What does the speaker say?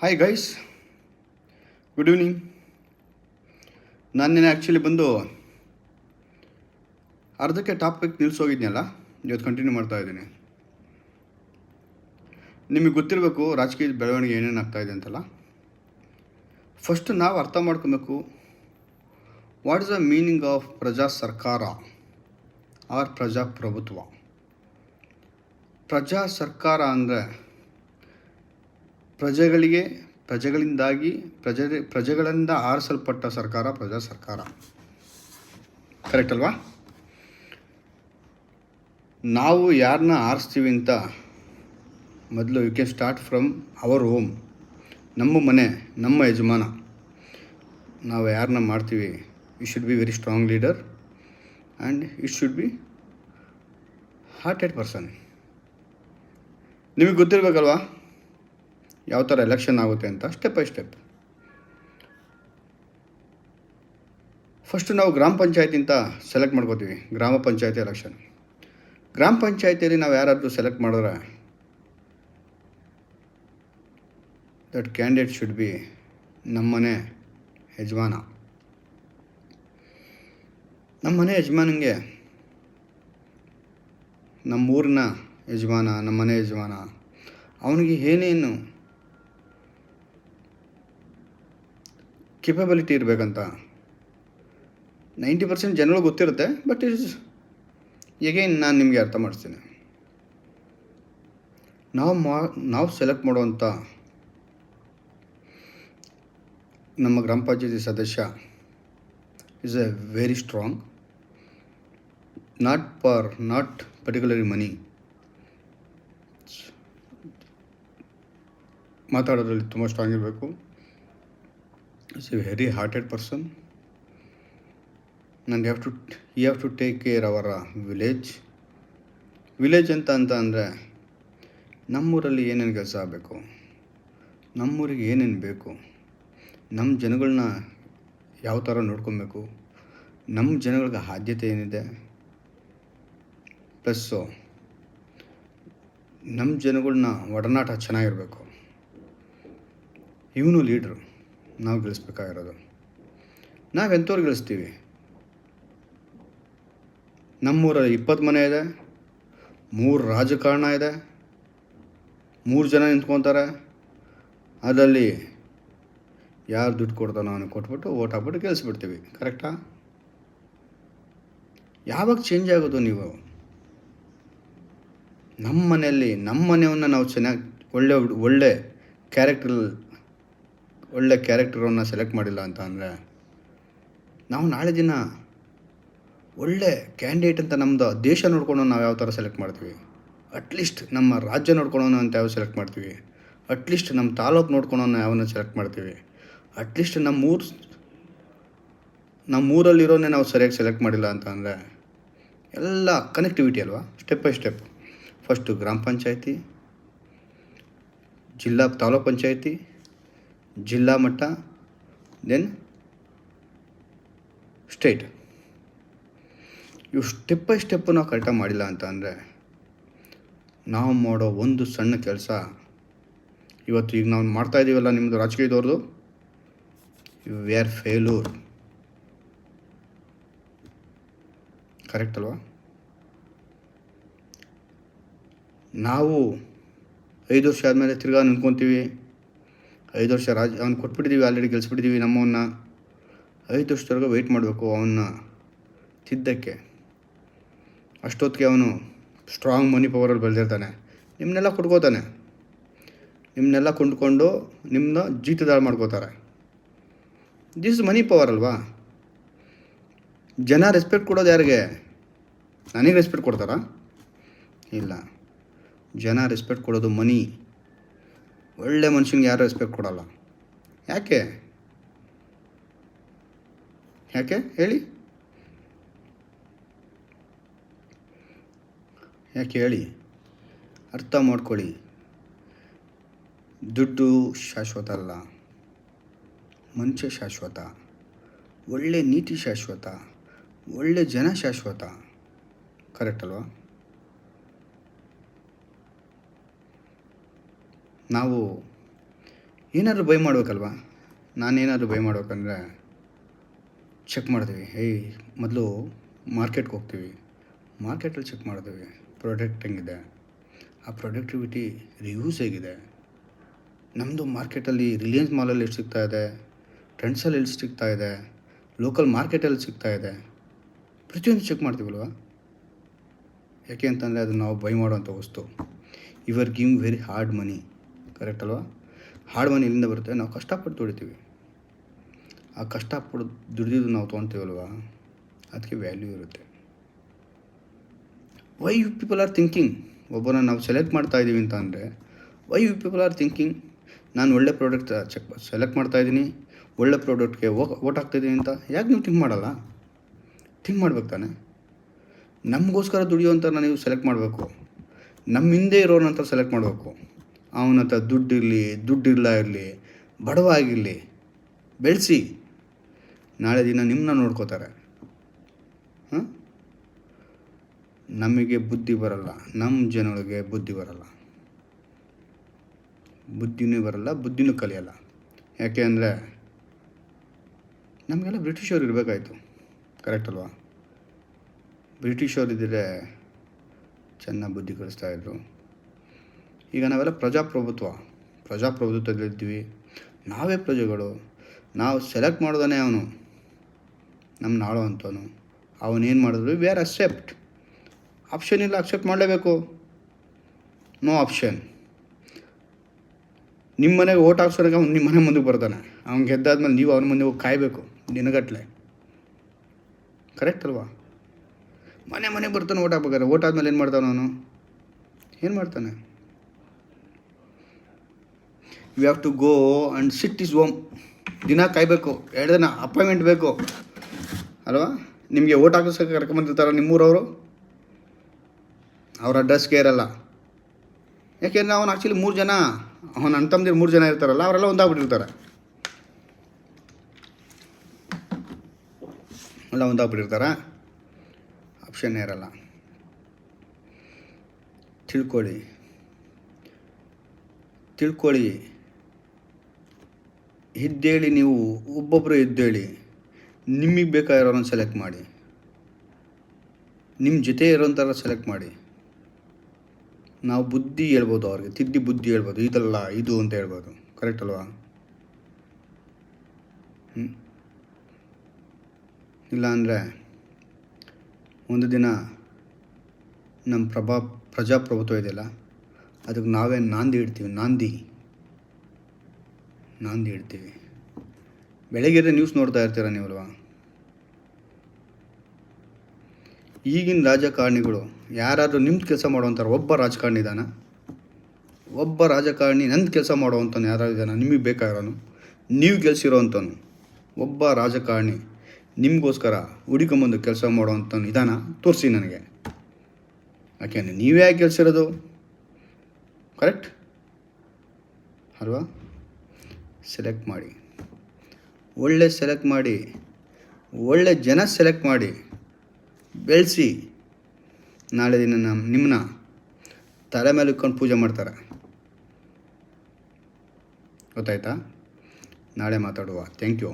Hi guys, good evening. ನಾನು actually ಬಂದು ಅರ್ಧಕ್ಕೆ ಟಾಪಿಕ್ ನಿಲ್ಲಿಸೋಗಿದ್ನಲ್ಲ, ಇವತ್ತು ಕಂಟಿನ್ಯೂ ಮಾಡ್ತಾ ಇದ್ದೀನಿ. ನಿಮಗೆ ಗೊತ್ತಿರಬೇಕು ರಾಜಕೀಯ ಬೆಳವಣಿಗೆ ಏನೇನು ಆಗ್ತಾಯಿದೆ ಅಂತಲ್ಲ. ಫಸ್ಟ್ ನಾವು ಅರ್ಥ ಮಾಡ್ಕೊಬೇಕು, what is the meaning of ಪ್ರಜಾ ಸರ್ಕಾರ ಆರ್ ಪ್ರಜಾಪ್ರಭುತ್ವ. ಪ್ರಜಾ ಸರ್ಕಾರ ಅಂದರೆ ಪ್ರಜೆಗಳಿಂದಾಗಿ ಪ್ರಜೆಗಳಿಂದ ಆರಿಸಲ್ಪಟ್ಟ ಸರ್ಕಾರ ಪ್ರಜಾ ಸರ್ಕಾರ. ಕರೆಕ್ಟ್ ಅಲ್ವಾ? ನಾವು ಯಾರನ್ನ ಆರಿಸ್ತೀವಿ ಅಂತ ಮೊದಲು you can start from our home. ನಮ್ಮ ಮನೆ, ನಮ್ಮ ಯಜಮಾನ. ನಾವು ಯಾರನ್ನ ಮಾಡ್ತೀವಿ, you should be very strong leader and it should be hearted person. ನಿಮಗೆ ಗೊತ್ತಿರಬೇಕಲ್ವಾ ಯಾವ ಥರ ಎಲೆಕ್ಷನ್ ಆಗುತ್ತೆ ಅಂತ, ಸ್ಟೆಪ್ ಬೈ ಸ್ಟೆಪ್. ಫಸ್ಟು ನಾವು ಗ್ರಾಮ ಪಂಚಾಯತಿ ಅಂತ ಸೆಲೆಕ್ಟ್ ಮಾಡ್ಕೋತೀವಿ. ಗ್ರಾಮ ಪಂಚಾಯತಿ ಎಲೆಕ್ಷನ್. ಗ್ರಾಮ ಪಂಚಾಯತಿಯಲ್ಲಿ ನಾವು ಯಾರಾದರೂ ಸೆಲೆಕ್ಟ್ ಮಾಡಿದ್ರೆ ದಟ್ ಕ್ಯಾಂಡಿಡೇಟ್ ಶುಡ್ ಬಿ ನಮ್ಮನೆ ಯಜಮಾನ. ನಮ್ಮನೆ ಯಜಮಾನಂಗೆ ನಮ್ಮೂರಿನ ಯಜಮಾನ, ನಮ್ಮನೆ ಯಜಮಾನ, ಅವನಿಗೆ ಏನೇನು ಕೆಪಬಿಲಿಟಿ ಇರಬೇಕಂತ 90% ಜನಗಳು ಗೊತ್ತಿರುತ್ತೆ. ಬಟ್ ಎಗೈನ್ ನಾನು ನಿಮಗೆ ಅರ್ಥ ಮಾಡಿಸ್ತೀನಿ. ನಾವು ಸೆಲೆಕ್ಟ್ ಮಾಡುವಂಥ ನಮ್ಮ ಗ್ರಾಮ ಪಂಚಾಯತಿ ಸದಸ್ಯ is a very strong, not particularly money. ಮಾತಾಡೋದ್ರಲ್ಲಿ ತುಂಬ ಸ್ಟ್ರಾಂಗ್ ಇರಬೇಕು. It's a very hearted person and you have to take care our village ಅಂತ ಅಂದರೆ ನಮ್ಮೂರಲ್ಲಿ ಏನೇನು ಕೆಲಸ ಆಗಬೇಕು, ನಮ್ಮೂರಿಗೆ ಏನೇನು ಬೇಕು, ನಮ್ಮ ಜನಗಳನ್ನ ಯಾವ ಥರ ನೋಡ್ಕೊಬೇಕು, ನಮ್ಮ ಜನಗಳಿಗೆ ಆದ್ಯತೆ ಏನಿದೆ, ಪ್ಲಸ್ಸು ನಮ್ಮ ಜನಗಳನ್ನ ಒಡನಾಟ ಚೆನ್ನಾಗಿರಬೇಕು. ಇವನು ಲೀಡ್ರು ನಾವು ಗೆಲ್ಲಿಸ್ಬೇಕಾಗಿರೋದು. ನಾವೆಂಥವ್ರು ಗೆಲ್ಲಿಸ್ತೀವಿ? ನಮ್ಮೂರಲ್ಲಿ 20 ಮನೆ ಇದೆ, 3 ರಾಜಕಾರಣ ಇದೆ, 3 ಜನ ನಿಂತ್ಕೊತಾರೆ. ಅದರಲ್ಲಿ ಯಾರು ದುಡ್ಡು ಕೊಡ್ತಾನೋ ಅವನಿಗೆ ಕೊಟ್ಬಿಟ್ಟು ಓಟ್ ಹಾಕ್ಬಿಟ್ಟು ಗೆಲ್ಲಿಸ್ಬಿಡ್ತೀವಿ. ಕರೆಕ್ಟಾ? ಯಾವಾಗ ಚೇಂಜ್ ಆಗೋದು ನೀವು? ನಮ್ಮ ಮನೆಯಲ್ಲಿ ನಮ್ಮ ಮನೆಯನ್ನು ನಾವು ಚೆನ್ನಾಗಿ ಒಳ್ಳೆ ಕ್ಯಾರೆಕ್ಟರನ್ನು ಸೆಲೆಕ್ಟ್ ಮಾಡಿಲ್ಲ ಅಂತ ಅಂದರೆ ನಾವು ನಾಳೆ ದಿನ ಒಳ್ಳೆ ಕ್ಯಾಂಡಿಡೇಟ್ ಅಂತ ನಮ್ಮದು ದೇಶ ನೋಡ್ಕೊಂಡು ನಾವು ಯಾವ ಥರ ಸೆಲೆಕ್ಟ್ ಮಾಡ್ತೀವಿ, ಅಟ್ಲೀಸ್ಟ್ ನಮ್ಮ ರಾಜ್ಯ ನೋಡ್ಕೊಳ್ಳೋಣ ಅಂತ ಯಾವ ಸೆಲೆಕ್ಟ್ ಮಾಡ್ತೀವಿ, ಅಟ್ಲೀಸ್ಟ್ ನಮ್ಮ ತಾಲೂಕು ನೋಡ್ಕೊಳ್ಳೋಣ ಯಾವನ್ನ ಸೆಲೆಕ್ಟ್ ಮಾಡ್ತೀವಿ, ಅಟ್ಲೀಸ್ಟ್ ನಮ್ಮೂರಲ್ಲಿರೋನೇ ನಾವು ಸರಿಯಾಗಿ ಸೆಲೆಕ್ಟ್ ಮಾಡಿಲ್ಲ ಅಂತ ಅಂದರೆ ಎಲ್ಲ ಕನೆಕ್ಟಿವಿಟಿ ಅಲ್ವಾ? Step by step. ಫಸ್ಟು ಗ್ರಾಮ ಪಂಚಾಯತಿ, ತಾಲೂಕು ಪಂಚಾಯತಿ, ಜಿಲ್ಲಾ ಮಟ್ಟ, ದೆನ್ ಸ್ಟೇಟ್. ಇವು ಸ್ಟೆಪ್ ಬೈ ಸ್ಟೆಪ್ಪು ನಾವು ಕರೆಕ್ಟಾಗಿ ಮಾಡಿಲ್ಲ ಅಂತ ಅಂದರೆ ನಾವು ಮಾಡೋ ಒಂದು ಸಣ್ಣ ಕೆಲಸ ಇವತ್ತು ಈಗ ನಾವು ಮಾಡ್ತಾಯಿದ್ದೀವಲ್ಲ ನಿಮ್ಮದು ರಾಜಕೀಯದವ್ರದ್ದು, ವಿ ಆರ್ ಫೇಲ್ಯೂರ್. ಕರೆಕ್ಟ್ ಅಲ್ವಾ? ನಾವು 5 ವರ್ಷ ಆದಮೇಲೆ ತಿರ್ಗಾ ನಿಂತ್ಕೊತೀವಿ. 5 ವರ್ಷ ಅವ್ನು ಕೊಟ್ಬಿಟ್ಟಿದ್ದೀವಿ, ಆಲ್ರೆಡಿ ಗೆಲ್ಸ್ಬಿಟ್ಟಿದ್ದೀವಿ ನಮ್ಮವನ್ನ. 5 ವರ್ಷದವರೆಗೂ ವೆಯ್ಟ್ ಮಾಡಬೇಕು ಅವನ್ನ ತಿದ್ದಕ್ಕೆ. ಅಷ್ಟೊತ್ತಿಗೆ ಅವನು ಸ್ಟ್ರಾಂಗ್ ಮನಿ ಪವರಲ್ಲಿ ಬೆಳೆದಿರ್ತಾನೆ. ನಿಮ್ಮನ್ನೆಲ್ಲ ಕೊಟ್ಕೋತಾನೆ, ನಿಮ್ಮನ್ನೆಲ್ಲ ಕೊಂಡ್ಕೊಂಡು ನಿಮ್ಮನ್ನ ಜೀತದಾಳ ಮಾಡ್ಕೋತಾರೆ. ದಿಸ್ ಮನಿ ಪವರ್ ಅಲ್ವಾ? ಜನ ರೆಸ್ಪೆಕ್ಟ್ ಕೊಡೋದು ಯಾರಿಗೆ? ನನಗೆ ರೆಸ್ಪೆಕ್ಟ್ ಕೊಡ್ತಾರಾ? ಇಲ್ಲ. ಜನ ರೆಸ್ಪೆಕ್ಟ್ ಕೊಡೋದು ಮನಿ. ಒಳ್ಳೆ ಮನುಷ್ಯನಿಗೆ ಯಾರು ರೆಸ್ಪೆಕ್ಟ್ ಕೊಡಲ್ಲ. ಯಾಕೆ ಹೇಳಿ? ಯಾಕೆ ಹೇಳಿ? ಅರ್ಥ ಮಾಡ್ಕೊಳ್ಳಿ. ದುಡ್ಡು ಶಾಶ್ವತ ಅಲ್ಲ, ಮನುಷ್ಯ ಶಾಶ್ವತ, ಒಳ್ಳೆ ನೀತಿ ಶಾಶ್ವತ, ಒಳ್ಳೆ ಜನ ಶಾಶ್ವತ. ಕರೆಕ್ಟ್ ಅಲ್ವಾ? ನಾವು ಏನಾದರೂ ಬೈ ಮಾಡಬೇಕಲ್ವ. ನಾನೇನಾದರೂ ಬೈ ಮಾಡ್ಬೇಕಂದ್ರೆ ಚೆಕ್ ಮಾಡ್ತೀವಿ. ಮೊದಲು ಮಾರ್ಕೆಟ್ಗೆ ಹೋಗ್ತೀವಿ, ಮಾರ್ಕೆಟಲ್ಲಿ ಚೆಕ್ ಮಾಡ್ತೀವಿ ಪ್ರಾಡಕ್ಟ್ ಹೆಂಗಿದೆ, ಆ ಪ್ರೊಡಕ್ಟಿವಿಟಿ ರಿವ್ಯೂಸ್ ಹೇಗಿದೆ, ನಮ್ಮದು ಮಾರ್ಕೆಟಲ್ಲಿ ರಿಲಯನ್ಸ್ ಮಾಲಲ್ಲಿ ಎಷ್ಟು ಸಿಗ್ತಾ ಇದೆ, ಟ್ರೆಂಡ್ಸಲ್ಲಿ ಎಷ್ಟು ಸಿಗ್ತಾ ಇದೆ, ಲೋಕಲ್ ಮಾರ್ಕೆಟಲ್ಲಿ ಸಿಗ್ತಾ ಇದೆ, ಪ್ರತಿಯೊಂದು ಚೆಕ್ ಮಾಡ್ತೀವಲ್ವ. ಯಾಕೆ ಅಂತಂದರೆ ಅದು ನಾವು ಬೈ ಮಾಡೋವಂಥ ವಸ್ತು. You are giving very hard money, correct ಅಲ್ವಾ. ಹಾರ್ಡ್ ಮನಿ ಎಲ್ಲಿಂದ ಬರುತ್ತೆ? ನಾವು ಕಷ್ಟಪಟ್ಟು ದುಡಿತೀವಿ. ಆ ಕಷ್ಟಪಟ್ಟು ದುಡಿದಿದ್ದು ನಾವು ತೊಗೊತೀವಲ್ವ, ಅದಕ್ಕೆ ವ್ಯಾಲ್ಯೂ ಇರುತ್ತೆ. Why you people are thinking, ಒಬ್ಬನ ನಾವು ಸೆಲೆಕ್ಟ್ ಮಾಡ್ತಾ ಇದ್ದೀವಿ ಅಂತ ಅಂದರೆ why you people are thinking, ನಾನು ಒಳ್ಳೆ ಪ್ರಾಡಕ್ಟ್ ಸೆಲೆಕ್ಟ್ ಮಾಡ್ತಾಯಿದ್ದೀನಿ, ಒಳ್ಳೆ ಪ್ರಾಡಕ್ಟ್ಗೆ ಓಟ್ ಹಾಕ್ತಾಯಿದ್ದೀನಿ ಅಂತ ಯಾಕೆ ನೀವು ಥಿಂಕ್ ಮಾಡಲ್ಲ? ಥಿಂಕ್ ಮಾಡ್ಬೇಕು ತಾನೆ. ನಮಗೋಸ್ಕರ ದುಡಿಯೋವಂಥ ನೀವು ಸೆಲೆಕ್ಟ್ ಮಾಡಬೇಕು. ನಮ್ಮ ಹಿಂದೆ ಇರೋನಂತ ಸೆಲೆಕ್ಟ್ ಮಾಡಬೇಕು. ಅವನ ಹತ್ರ ದುಡ್ಡಿಲ್ಲ ಇರಲಿ, ಬಡವ ಆಗಿರಲಿ, ಬೆಳೆಸಿ ನಾಳೆ ದಿನ ನಿಮ್ಮನ್ನ ನೋಡ್ಕೋತಾರೆ. ನಮಗೆ ಬುದ್ಧಿ ಬರಲ್ಲ, ನಮ್ಮ ಜನಗಳಿಗೆ ಬುದ್ಧಿ ಬರಲ್ಲ, ಬುದ್ಧಿನೂ ಕಲಿಯಲ್ಲ. ಯಾಕೆ ಅಂದರೆ ನಮಗೆಲ್ಲ ಬ್ರಿಟಿಷವ್ರು ಇರಬೇಕಾಯ್ತು, ಕರೆಕ್ಟ್ ಅಲ್ವಾ. ಬ್ರಿಟಿಷವ್ರು ಇದ್ದರೆ ಚೆನ್ನಾಗಿ ಬುದ್ಧಿ ಕಲಿಸ್ತಾಯಿದ್ರು. ಈಗ ನಾವೆಲ್ಲ ಪ್ರಜಾಪ್ರಭುತ್ವದಲ್ಲಿದ್ವಿ. ನಾವೇ ಪ್ರಜೆಗಳು. ನಾವು ಸೆಲೆಕ್ಟ್ ಮಾಡೋದಾನೆ ಅವನು ನಮ್ಮನ್ನ ಆಳೋ ಅಂಥವನು. ಅವನೇನು ಮಾಡಿದ್ರು ವಿ ಆರ್ ಅಕ್ಸೆಪ್ಟ್. ಆಪ್ಷನ್ ಇಲ್ಲ, ಅಕ್ಸೆಪ್ಟ್ ಮಾಡಲೇಬೇಕು. No option. ನಿಮ್ಮ ಮನೆಗೆ ಓಟ್ ಹಾಕ್ಸೋರಿಗೆ ಅವ್ನು ನಿಮ್ಮ ಮನೆ ಮುಂದಕ್ಕೆ ಬರ್ತಾನೆ. ಅವ್ನು ಗೆದ್ದಾದ್ಮೇಲೆ ನೀವು ಅವನ ಮುಂದೆ ಹೋಗಿ ಕಾಯಬೇಕು ದಿನಗಟ್ಟಲೆ, ಕರೆಕ್ಟ್ ಅಲ್ವಾ. ಮನೆಗೆ ಬರ್ತಾನೆ ಓಟ್ ಹಾಕ್ಬೇಕಾದ್ರೆ. ಓಟ್ ಆದಮೇಲೆ ಏನು ಮಾಡ್ತಾನೆ ಅವನು? ಏನು ಮಾಡ್ತಾನೆ? You have to go and sit is home. ದಿನ ಕಾಯಬೇಕು, 2 ದಿನ ಅಪಾಯಿಂಟ್ಮೆಂಟ್ ಬೇಕು ಅಲ್ವಾ. ನಿಮಗೆ ಓಟ್ ಹಾಕಿಸೋಕೆ ಕರ್ಕೊಂಬಂದಿರ್ತಾರೆ ನಿಮ್ಮೂರವರು, ಅವ್ರ ಅಡ್ರೆಸ್ಗೆ ಇರಲ್ಲ. ಯಾಕೆಂದರೆ ಅವನು ಆ್ಯಕ್ಚುಲಿ 3 ಜನ, ಅವನ ಅಣ್ಣ ತಮ್ಮದಿರು 3 ಜನ ಇರ್ತಾರಲ್ಲ, ಅವರೆಲ್ಲ ಒಂದಾಗ್ಬಿಟ್ಟಿರ್ತಾರೆ. ಆಪ್ಷನ್ನೇ ಇರಲ್ಲ. ತಿಳ್ಕೊಳ್ಳಿ. ಎದ್ದೇಳಿ, ನೀವು ಒಬ್ಬೊಬ್ಬರು ಎದ್ದೇಳಿ, ನಿಮಗೆ ಬೇಕಾಗಿರೋರನ್ನು ಸೆಲೆಕ್ಟ್ ಮಾಡಿ, ನಿಮ್ಮ ಜೊತೆ ಇರೋಂಥರ ಸೆಲೆಕ್ಟ್ ಮಾಡಿ. ನಾವು ಬುದ್ಧಿ ಹೇಳ್ಬೋದು, ಅವ್ರಿಗೆ ತಿದ್ದಿ ಬುದ್ಧಿ ಹೇಳ್ಬೋದು, ಇದಲ್ಲ ಇದು ಅಂತ ಹೇಳ್ಬೋದು, ಕರೆಕ್ಟ್ ಅಲ್ವಾ. ಇಲ್ಲ ಅಂದರೆ ಒಂದು ದಿನ ನಮ್ಮ ಪ್ರಜಾಪ್ರಭುತ್ವ ಇದೆಯಲ್ಲ, ಅದಕ್ಕೆ ನಾವೇ ನಾಂದಿ ಇಡ್ತೀವಿ. ಬೆಳಗ್ಗೆ ನ್ಯೂಸ್ ನೋಡ್ತಾ ಇರ್ತೀರ ನೀವಲ್ವಾ. ಈಗಿನ ರಾಜಕಾರಣಿಗಳು ಯಾರಾದರೂ ನಿಮ್ದು ಕೆಲಸ ಮಾಡುವಂಥವ್ರು? ಒಬ್ಬ ರಾಜಕಾರಣಿ ಇದ್ದಾನ? ಒಬ್ಬ ರಾಜಕಾರಣಿ ನಂದು ಕೆಲಸ ಮಾಡುವಂಥವ್ನು ಯಾರು ಇದ್ದಾನ? ನಿಮಗೆ ಬೇಕಾಗಿರೋನು, ನೀವು ಗೆಲ್ಸಿರೋವಂಥವ್ನು ಒಬ್ಬ ರಾಜಕಾರಣಿ ನಿಮಗೋಸ್ಕರ ಹುಡುಕೊಂಬಂದು ಕೆಲಸ ಮಾಡೋವಂಥವ್ನು ಇದ್ದಾನ? ತೋರಿಸಿ ನನಗೆ. ಯಾಕೆಂದರೆ ನೀವೇ ಯಾಕೆ ಗೆಲ್ಸಿರೋದು, ಕರೆಕ್ಟ್ ಅಲ್ವಾ. ಸೆಲೆಕ್ಟ್ ಮಾಡಿ, ಒಳ್ಳೆ ಜನ ಸೆಲೆಕ್ಟ್ ಮಾಡಿ, ಬೆಳೆಸಿ. ನಾಳೆ ದಿನ ನಿಮ್ಮನ್ನ ತಲೆ ಮೇಲೆ ಇಟ್ಕೊಂಡು ಪೂಜೆ ಮಾಡ್ತಾರೆ, ಗೊತ್ತಾಯ್ತಾ. ನಾಳೆ ಮಾತಾಡುವ. Thank you.